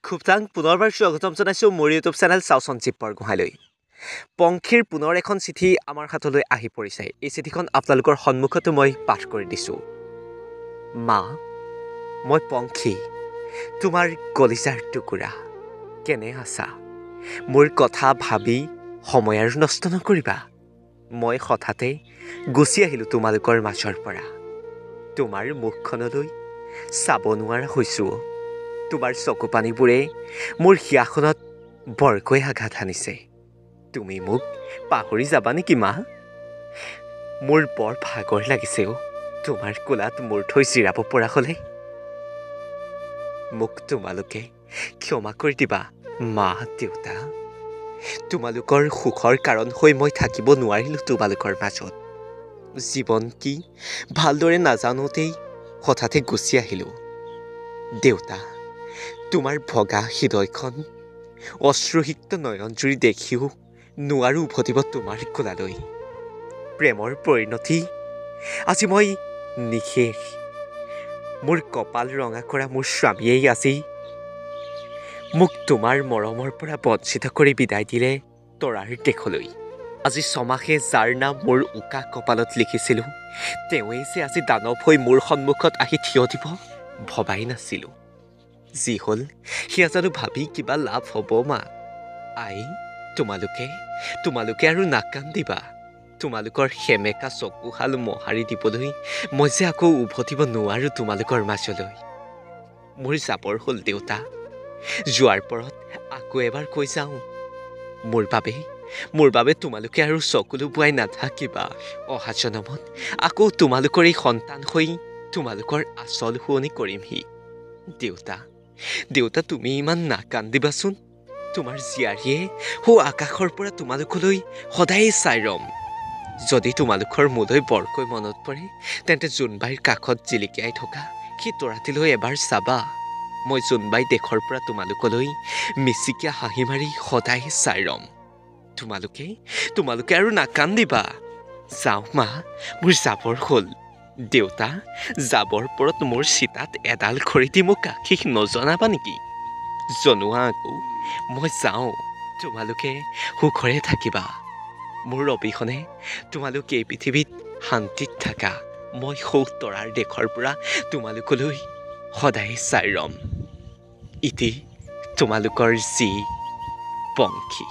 খুবটাং পুনৰবাৰ স্বাগতম জনাইছোঁ মোৰ ইউটিউব চেনেল চাও সঞ্জীৱ বৰগোহাঁইলৈ। পংখীৰ পুনৰ এখন চিঠি আমাৰ হাতলৈ আহি পৰিছে। এই চিঠিখন আপোনালোকৰ সন্মুখতো মই পাঠ কৰি দিছোঁ। মা, মই পংখী, তোমাৰ কলিজাৰ টুকুৰা। কেনে আছা? মোৰ কথা ভাবি সময় আৰু নষ্ট নকৰিবা। মই হঠাতে গুচি আহিলোঁ তোমালোকৰ মাজৰ পৰা। তোমাৰ মুখখনলৈ চাব নোৱাৰা হৈছোঁ। তোমাৰ চকু পানীবোৰে মোৰ হিয়াখনত বৰকৈ আঘাত সানিছে। তুমি মোক পাহৰি যাবা নেকি মা? মোৰ বৰ ভাগৰ লাগিছে তোমাৰ কোলাত মূৰ থৈ জিৰাব পৰা হ'লে। মোক তোমালোকে ক্ষমা কৰি দিবা মা, দেউতা। তোমালোকৰ সুখৰ কাৰণ হৈ মই থাকিব নোৱাৰিলোঁ তোমালোকৰ মাজত। জীৱন কি ভালদৰে নাজানোতেই হঠাতে গুচি আহিলোঁ। দেউতা, তোমাৰ ভগা হৃদয়খন অশ্ৰুসিক্ত নয়নজুৰি দেখিও নোৱাৰো উভতিব তোমাৰ কোলালৈ। প্ৰেমৰ পৰিণতি আজি মই নিশেষ। মোৰ কপাল ৰঙা কৰা মোৰ স্বামীয়েই আজি মোক তোমাৰ মৰমৰ পৰা বঞ্চিত কৰি বিদায় দিলে তৰাৰ দেশলৈ। আজি ছমাহে যাৰ নাম মোৰ উকা কপালত লিখিছিলোঁ, তেওঁৱেই যে আজি দানৱ হৈ মোৰ সন্মুখত আহি থিয় দিব ভবাই নাছিলোঁ। যি হ'ল সেয়া জানো ভাবি কিবা লাভ হ'ব মা? আই, তোমালোকে আৰু নাকান্দিবা। তোমালোকৰ সেমেকা চকুহাল মোহাৰি দিবলৈ মই যে আকৌ উভতিব নোৱাৰো তোমালোকৰ মাজলৈ। মোৰ যাবৰ হ'ল দেউতা। যোৱাৰ পৰত আকৌ এবাৰ কৈ যাওঁ, মোৰ বাবে তোমালোকে আৰু চকুলো বোৱাই নাথাকিবা। অহা জনমত আকৌ তোমালোকৰ এই সন্তান হৈ তোমালোকৰ আচল শুৱনি কৰিমহি। দেউতা, তুমি ইমান নাকান্দিবাচোন। তোমাৰ জীয়াৰীয়ে আকাশৰ পৰা তোমালোকলৈ সদায়ে চাই ৰম। যদি তোমালোকৰ মোলৈ বৰকৈ মনত পৰে, তেন্তে জোনবাইৰ কাষত জিলিকিয়াই থকা সেই তৰাটিলৈ এবাৰ চাবা। মই জোনবাই দেশৰ পৰা তোমালোকলৈ মিচিকীয়া হাঁহি মাৰি সদায়ে চাই ৰম। তোমালোকে আৰু নাকান্দিবা। যাওঁ মা, মোৰ যাবৰ হ'ল। দেউতা, যাবৰ পৰত মোৰ চিতাত এডাল খৰি দি মোক আশীষ নজনাবা নেকি? জনোৱা আকৌ। মই যাওঁ, তোমালোকে সুখৰে থাকিবা। মোৰ অবিহনে তোমালোকে এই পৃথিৱীত শান্তিত থাকা। মই তৰাৰ দেশৰ পৰা তোমালোকলৈ সদায় চাই ৰম। ইতি তোমালোকৰ যি পংখী।